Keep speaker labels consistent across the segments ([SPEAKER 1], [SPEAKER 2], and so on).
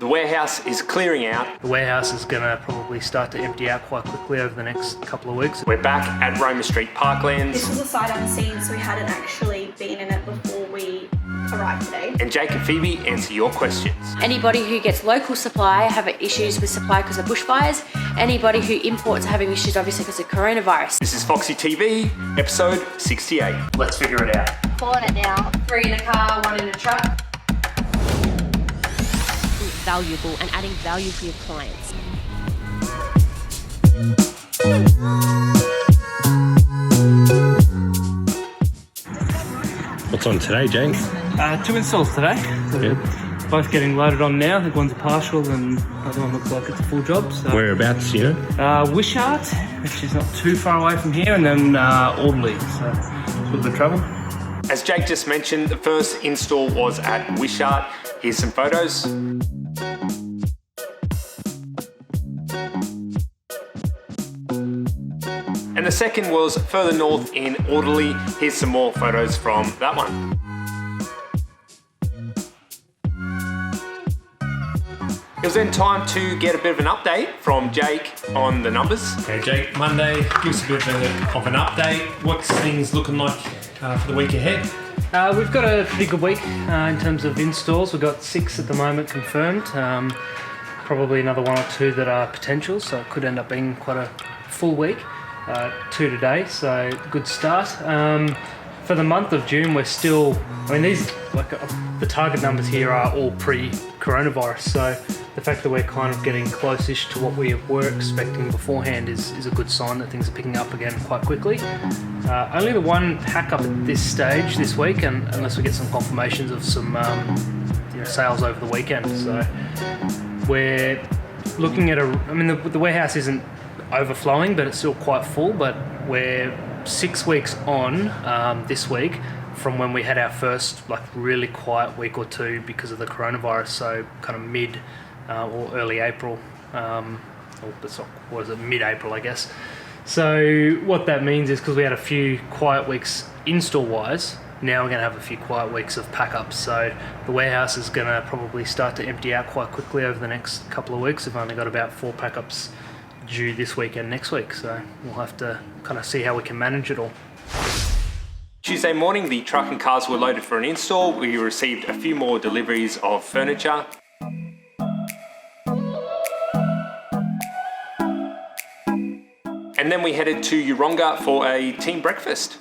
[SPEAKER 1] The warehouse is clearing out.
[SPEAKER 2] The warehouse is going to probably start to empty out quite quickly over the next couple of weeks.
[SPEAKER 1] We're back at Roma Street Parklands.
[SPEAKER 3] This was a sight unseen, so we hadn't actually been in it before we arrived today.
[SPEAKER 1] And Jake and Phoebe answer your questions.
[SPEAKER 4] Anybody who gets local supply have issues with supply because of bushfires. Anybody who imports are having issues obviously because of coronavirus.
[SPEAKER 1] This is Foxy TV, episode 68. Let's figure it out.
[SPEAKER 3] 4 in it now.
[SPEAKER 4] 3 in a car, 1 in a truck.
[SPEAKER 5] Valuable and adding value for your clients.
[SPEAKER 6] What's on today, Jake?
[SPEAKER 2] 2 installs today. So
[SPEAKER 6] Yeah.
[SPEAKER 2] both getting loaded on now. I think one's a partial and the other one looks like it's a full job. So.
[SPEAKER 6] Whereabouts, you know?
[SPEAKER 2] Wishart, which is not too far away from here, and then Audley, so a little bit of travel.
[SPEAKER 1] As Jake just mentioned, the first install was at Wishart. Here's some photos. And the second was further north in Audley. Here's some more photos from that one. It was then time to get a bit of an update from Jake on the numbers.
[SPEAKER 7] Okay, Jake, Monday, give us a bit of an update. What's things looking like for the week ahead?
[SPEAKER 2] We've got a pretty good week in terms of installs. We've got 6 at the moment confirmed. Probably another 1 or 2 that are potential, so it could end up being quite a full week. 2 today, so good start. For the month of June, we're still, these, the target numbers here are all pre-coronavirus, so the fact that we're kind of getting close-ish to what we were expecting beforehand is a good sign that things are picking up again quite quickly. Only the one hack-up at this stage this week, and unless we get some confirmations of some sales over the weekend. So we're looking at the warehouse isn't overflowing, but it's still quite full, but we're 6 weeks on this week from when we had our first really quiet week or 2 because of the coronavirus, so kind of mid or early April, mid-April I guess. So what that means is, because we had a few quiet weeks install wise, now we're going to have a few quiet weeks of pack-ups, so the warehouse is going to probably start to empty out quite quickly over the next couple of weeks. We've only got about 4 pack-ups due this week and next week, so we'll have to kind of see how we can manage it all.
[SPEAKER 1] Tuesday morning, the truck and cars were loaded for an install. We received a few more deliveries of furniture. And then we headed to Yeronga for a team breakfast.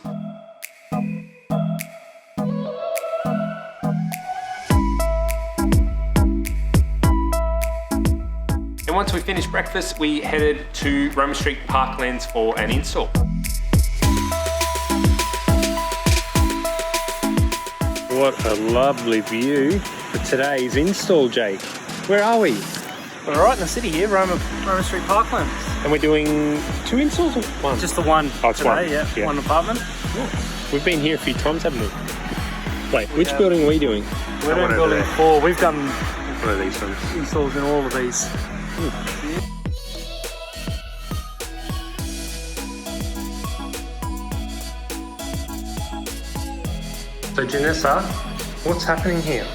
[SPEAKER 1] And once we finished breakfast, we headed to Roma Street Parklands for an install.
[SPEAKER 6] What a lovely view for today's install, Jake. Where are we?
[SPEAKER 2] We're right in the city here, Roma Street Parklands.
[SPEAKER 6] And we're doing 2 installs or 1?
[SPEAKER 2] Just the one
[SPEAKER 6] it's
[SPEAKER 2] today,
[SPEAKER 6] one.
[SPEAKER 2] yeah. One apartment.
[SPEAKER 6] We've been here a few times, haven't we? Wait, which building are we doing?
[SPEAKER 2] We're doing building 4. We've done
[SPEAKER 6] one of these ones.
[SPEAKER 2] installs in all of these.
[SPEAKER 6] So Janessa, what's happening here?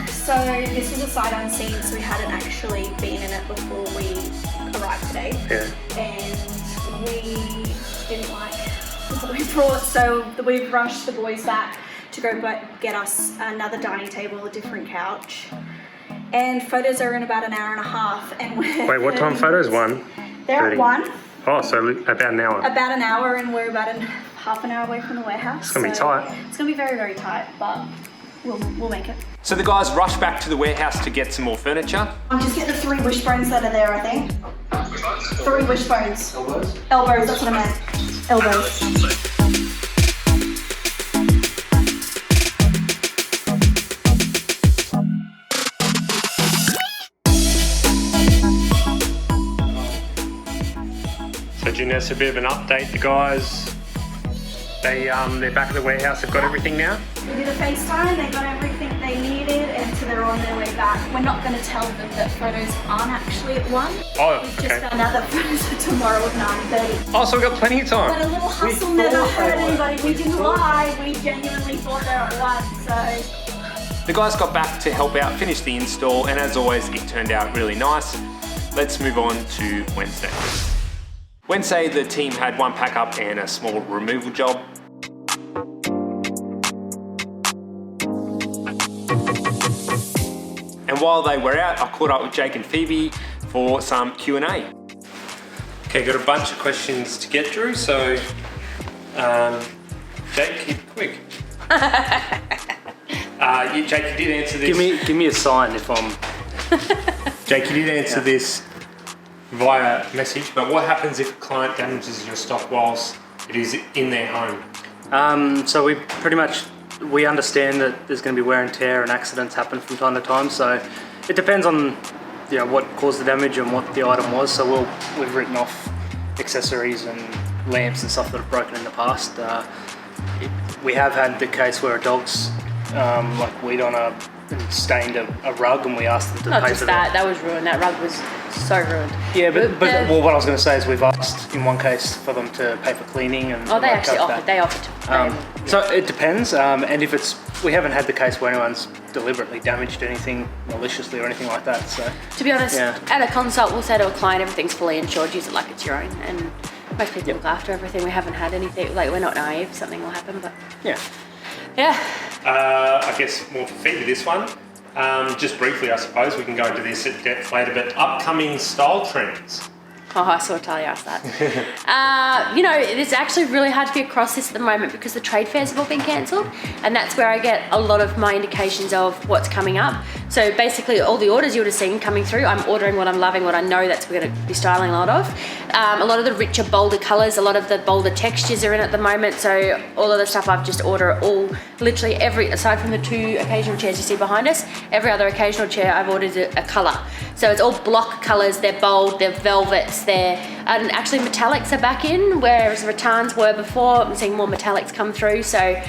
[SPEAKER 3] So this was a sight unseen, so we hadn't actually been in it before we arrived today.
[SPEAKER 6] Yeah.
[SPEAKER 3] And we didn't like what we brought, so we rushed the boys back to go get us another dining table, a different couch. And photos are in about an hour and a half. And
[SPEAKER 6] Wait, what time photos? 1?
[SPEAKER 3] They're at 1.
[SPEAKER 6] Oh, so about an hour.
[SPEAKER 3] About an hour, and we're about half an hour away from the warehouse.
[SPEAKER 6] It's gonna be tight.
[SPEAKER 3] It's gonna be very, very tight, but we'll make it.
[SPEAKER 1] So the guys rushed back to the warehouse to get some more furniture.
[SPEAKER 3] Just get the 3 wishbones that are there, I think. 3 wishbones. Elbows? Elbows, that's what I meant. Elbows.
[SPEAKER 6] So Janessa, a bit of an update. The guys, they're back at the warehouse. They've got everything now.
[SPEAKER 3] We did a FaceTime, they got everything they needed, and so they're on their way back. We're not going to tell them that photos aren't actually at 1.
[SPEAKER 6] Oh,
[SPEAKER 3] We've
[SPEAKER 6] okay.
[SPEAKER 3] just found out that photos are tomorrow at 9:30.
[SPEAKER 6] Oh, so we've got plenty of time.
[SPEAKER 3] But a little hustle never hurt anybody. We didn't lie. We genuinely thought they were at 1, so
[SPEAKER 1] The guys got back to help out finish the install, and as always it turned out really nice. Let's move on to Wednesday. Wednesday the team had one pack up and a small removal job. And while they were out, I caught up with Jake and Phoebe for some Q&A.
[SPEAKER 7] Okay, got a bunch of questions to get through, so Jake, keep it quick. Jake, you did answer this.
[SPEAKER 2] Give me a sign if I'm.
[SPEAKER 7] Jake, you did answer this via message, but what happens if a client damages your stock whilst it is in their home?
[SPEAKER 2] So we understand that there's going to be wear and tear and accidents happen from time to time. So it depends on what caused the damage and what the item was. So we've written off accessories and lamps and stuff that have broken in the past. We have had the case where a dog's weed on and stained a rug, and we asked them to
[SPEAKER 4] Not
[SPEAKER 2] pay
[SPEAKER 4] just
[SPEAKER 2] for
[SPEAKER 4] that was ruined. That rug was so ruined.
[SPEAKER 2] Yeah, but what I was going to say is we've asked in one case for them to pay for cleaning and.
[SPEAKER 4] Oh, they actually offered. They offered to pay.
[SPEAKER 2] So it depends, and if we haven't had the case where anyone's deliberately damaged anything maliciously or anything like that. So
[SPEAKER 4] to be honest,
[SPEAKER 2] yeah.
[SPEAKER 4] at a consult, we'll say to a client, everything's fully insured. Use it like it's your own, and most people look after everything. We haven't had anything we're not naive. Something will happen, but
[SPEAKER 2] yeah.
[SPEAKER 7] I guess more for Phoebe this one. Just briefly, I suppose we can go into this at depth later, but upcoming style trends.
[SPEAKER 4] Oh, I saw Talia ask that. It's actually really hard to be across this at the moment because the trade fairs have all been cancelled, and that's where I get a lot of my indications of what's coming up. So basically all the orders you would have seen coming through, I'm ordering what I'm loving, what I know that's we're going to be styling a lot of. A lot of the richer, bolder colours, a lot of the bolder textures are in at the moment, so all of the stuff I've just ordered, literally aside from the 2 occasional chairs you see behind us, every other occasional chair I've ordered a colour. So it's all block colours, they're bold, they're velvets, and actually metallics are back in, whereas rattans were before. I'm seeing more metallics come through, so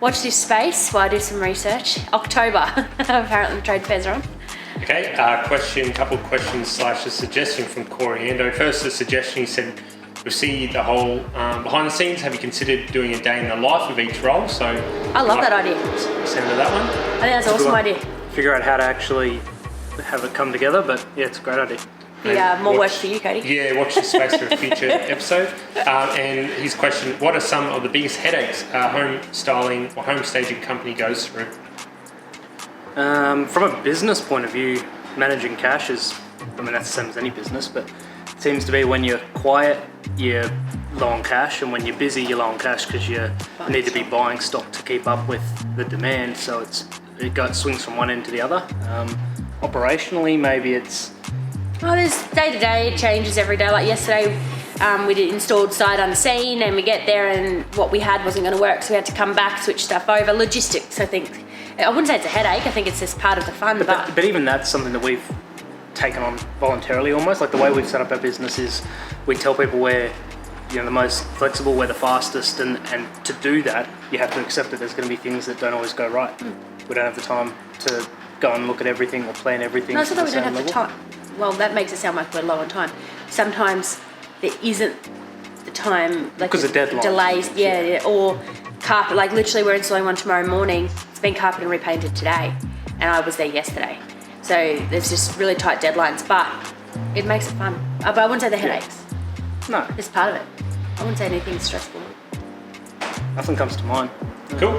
[SPEAKER 4] watch this space while I do some research. October, apparently the trade fairs are on.
[SPEAKER 7] Okay, couple of questions / a suggestion from Corey Ando. First, the suggestion, he said, we see the whole behind the scenes. Have you considered doing a day in the life of each role? So
[SPEAKER 4] I love that idea.
[SPEAKER 7] Send to that one.
[SPEAKER 4] I think that's an awesome idea.
[SPEAKER 2] Figure out how to actually have it come together, but yeah, it's a great idea.
[SPEAKER 4] Yeah, more work for you, Cody.
[SPEAKER 7] Yeah, watch this space for a future episode. And his question, what are some of the biggest headaches a home styling or home staging company goes through?
[SPEAKER 2] From a business point of view, managing cash that's the same as any business, but it seems to be when you're quiet, you're low on cash, and when you're busy, you're low on cash because you need to be buying stock to keep up with the demand. So it swings from one end to the other. Operationally, maybe it's...
[SPEAKER 4] there's day-to-day, it changes every day. Like yesterday, we did installed sight unseen, and we get there and what we had wasn't going to work, so we had to come back, switch stuff over. Logistics, I think. I wouldn't say it's a headache, I think it's just part of the fun.
[SPEAKER 2] But even that's something that we've taken on voluntarily almost. Like the way we've set up our business is we tell people we're the most flexible, we're the fastest, and to do that, you have to accept that there's going to be things that don't always go right. We don't have the time to go and look at everything or plan everything.
[SPEAKER 4] No, it's not that we don't have the time. Well, that makes it sound like we're low on time. Sometimes there isn't the time, like
[SPEAKER 2] because of deadlines.
[SPEAKER 4] Delays, yeah, or carpet. Like literally, we're installing one tomorrow morning. It's been carpeted and repainted today, and I was there yesterday. So there's just really tight deadlines, but it makes it fun. But I wouldn't say the headaches.
[SPEAKER 2] No,
[SPEAKER 4] it's part of it. I wouldn't say anything stressful.
[SPEAKER 2] Nothing comes to mind.
[SPEAKER 7] Cool.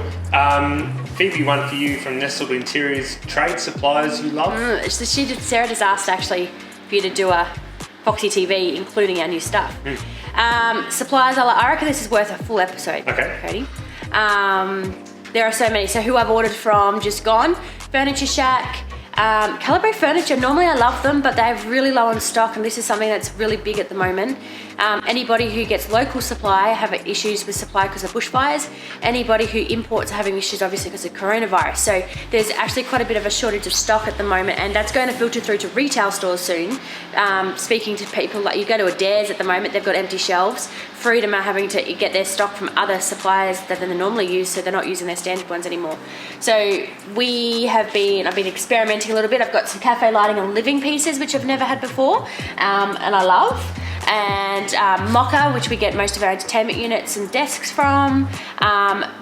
[SPEAKER 7] Phoebe, one for you from Nestled Interiors. Trade suppliers you love?
[SPEAKER 4] Sarah just asked actually for you to do a Foxy TV, including our new stuff. Suppliers, I reckon this is worth a full episode.
[SPEAKER 7] Okay.
[SPEAKER 4] Cody. There are so many. So who I've ordered from, just gone. Furniture Shack. Calibre Furniture, normally I love them, but they're really low on stock, and this is something that's really big at the moment. Anybody who gets local supply have issues with supply because of bushfires. Anybody who imports are having issues obviously because of coronavirus. So there's actually quite a bit of a shortage of stock at the moment, and that's going to filter through to retail stores soon. Speaking to people, like you go to Adairs at the moment, they've got empty shelves. Freedom are having to get their stock from other suppliers that they normally use, so they're not using their standard ones anymore. So I've been experimenting a little bit. I've got some cafe lighting on living pieces, which I've never had before, and I love. and Mocha, which we get most of our entertainment units and desks from.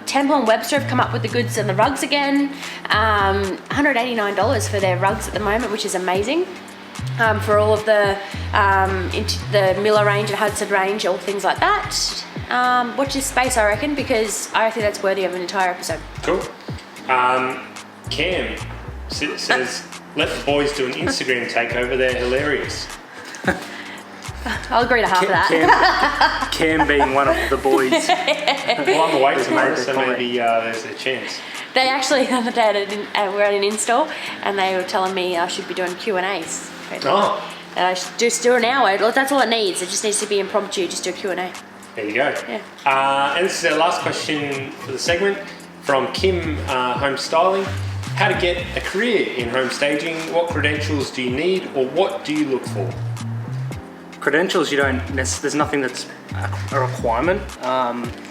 [SPEAKER 4] Temple and Webster have come up with the goods and the rugs again. $189 for their rugs at the moment, which is amazing. For all of the Miller range and Hudson range, all things like that. Watch this space, I reckon, because I think that's worthy of an entire episode.
[SPEAKER 7] Cool. Cam says, let the boys do an Instagram takeover, they're hilarious.
[SPEAKER 4] I'll agree to half of that.
[SPEAKER 2] Cam being one of the boys.
[SPEAKER 7] Well, I'm away tomorrow, so maybe there's a chance.
[SPEAKER 4] They actually, the other day, we're at an install, and they were telling me I should be doing Q&As.
[SPEAKER 7] Oh.
[SPEAKER 4] And I should just do an hour. Well, that's all it needs. It just needs to be impromptu. Just do a Q&A.
[SPEAKER 7] There you go.
[SPEAKER 4] Yeah.
[SPEAKER 7] And this is our last question for the segment from Kim, Home Styling. How to get a career in home staging? What credentials do you need, or what do you look for?
[SPEAKER 2] Credentials, you don't. There's nothing that's a requirement.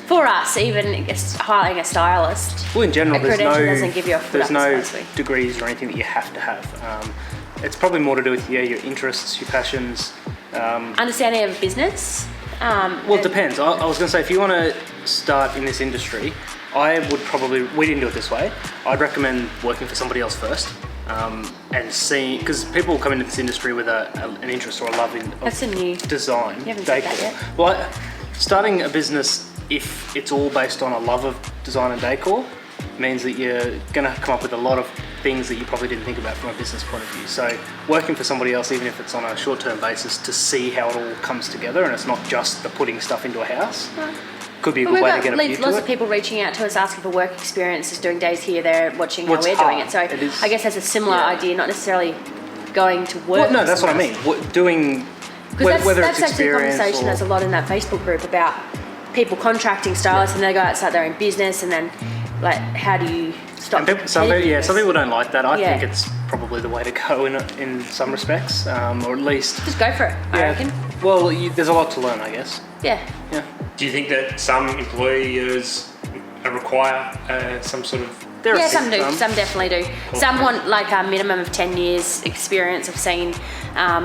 [SPEAKER 4] For us, even hiring a stylist,
[SPEAKER 2] Well, in general,
[SPEAKER 4] a credential doesn't give you a foot
[SPEAKER 2] there's
[SPEAKER 4] up
[SPEAKER 2] no
[SPEAKER 4] the spice.
[SPEAKER 2] degrees or anything that you have to have. It's probably more to do with your interests, your passions.
[SPEAKER 4] Understanding of business.
[SPEAKER 2] Well, it depends. I was going to say, if you want to start in this industry, I would probably, we didn't do it this way, I'd recommend working for somebody else first. And seeing, because people come into this industry with an interest or a love in
[SPEAKER 4] That's a new
[SPEAKER 2] design,
[SPEAKER 4] You haven't said
[SPEAKER 2] decor.
[SPEAKER 4] that yet.
[SPEAKER 2] Well, starting a business, if it's all based on a love of design and decor, means that you're going to come up with a lot of things that you probably didn't think about from a business point of view. So working for somebody else, even if it's on a short-term basis, to see how it all comes together, and it's not just the putting stuff into a house, could be a good way to get a view to
[SPEAKER 4] lots
[SPEAKER 2] it.
[SPEAKER 4] of people reaching out to us asking for work experiences, doing days here, there, watching
[SPEAKER 2] Well,
[SPEAKER 4] how we're
[SPEAKER 2] it's
[SPEAKER 4] doing
[SPEAKER 2] hard.
[SPEAKER 4] it. So
[SPEAKER 2] It is-
[SPEAKER 4] I guess that's a similar
[SPEAKER 2] yeah.
[SPEAKER 4] idea, not necessarily going to work.
[SPEAKER 2] Well, no, that's what I mean. Doing,
[SPEAKER 4] Because
[SPEAKER 2] whether
[SPEAKER 4] that's
[SPEAKER 2] it's
[SPEAKER 4] actually a
[SPEAKER 2] experience
[SPEAKER 4] conversation
[SPEAKER 2] or...
[SPEAKER 4] there's a lot in that Facebook group about people contracting stylists and they go out and start their own business, and then like how do you stop?
[SPEAKER 2] And people, some people don't like that. I
[SPEAKER 4] Yeah.
[SPEAKER 2] think it's probably the way to go in some respects, or at least.
[SPEAKER 4] Just go for it, I reckon.
[SPEAKER 2] Well, there's a lot to learn, I guess.
[SPEAKER 4] Yeah.
[SPEAKER 2] Yeah.
[SPEAKER 7] Do you think that some employers require some sort of...
[SPEAKER 2] There are
[SPEAKER 4] Yeah, some do. Some definitely do. Some want like a minimum of 10 years experience of seeing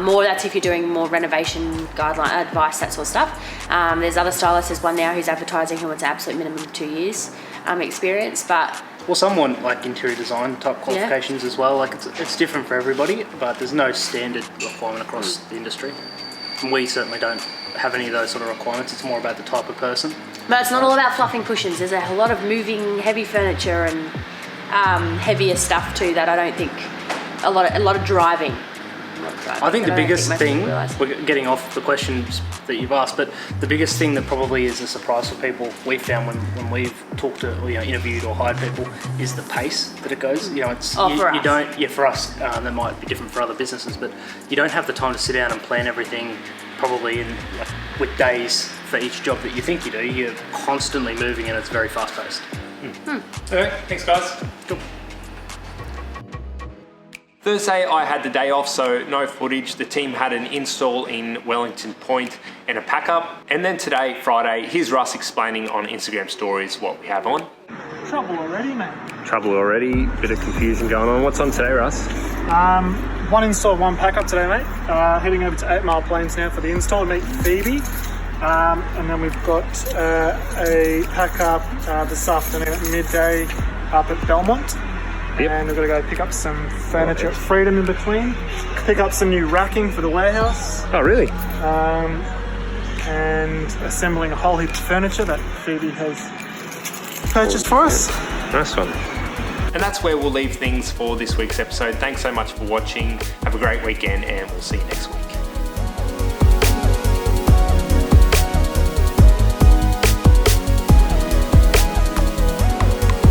[SPEAKER 4] more. That's if you're doing more renovation guideline advice, that sort of stuff. There's other stylists. There's one now who's advertising who wants an absolute minimum of 2 years experience. But
[SPEAKER 2] Well, some want like interior design type qualifications as well. Like it's different for everybody, but there's no standard requirement across the industry. And we certainly don't have any of those sort of requirements. It's more about the type of person.
[SPEAKER 4] But it's not all about fluffing cushions. There's a lot of moving heavy furniture and heavier stuff too that I don't think a lot of driving.
[SPEAKER 2] I think the biggest
[SPEAKER 4] most
[SPEAKER 2] thing,
[SPEAKER 4] people realise.
[SPEAKER 2] we're getting off the questions that you've asked, but the biggest thing that probably is a surprise for people we found when we've talked to, or, interviewed or hired people, is the pace that it goes. It's
[SPEAKER 4] for
[SPEAKER 2] you
[SPEAKER 4] us.
[SPEAKER 2] don't. Yeah, for us, that might be different for other businesses, but you don't have the time to sit down and plan everything. Probably with days for each job that you think you do, you're constantly moving and it's very fast paced.
[SPEAKER 7] Okay, thanks guys.
[SPEAKER 2] Cool.
[SPEAKER 1] Thursday I had the day off, so no footage. The team had an install in Wellington Point and a pack up. And then today, Friday, here's Russ explaining on Instagram stories what we have on.
[SPEAKER 8] Trouble already, mate.
[SPEAKER 6] Trouble already, bit of confusion going on. What's on today, Russ?
[SPEAKER 8] One install, one pack up today, mate. Heading over to 8 Mile Plains now for the install to meet Phoebe. And then we've got a pack up this afternoon at midday up at Belmont.
[SPEAKER 6] Yep.
[SPEAKER 8] And we've got to go pick up some furniture at Freedom in between. Pick up some new racking for the warehouse.
[SPEAKER 6] Oh, really?
[SPEAKER 8] And assembling a whole heap of furniture that Phoebe has purchased for us.
[SPEAKER 6] Nice one.
[SPEAKER 1] And that's where we'll leave things for this week's episode. Thanks so much for watching. Have a great weekend and we'll see you next week.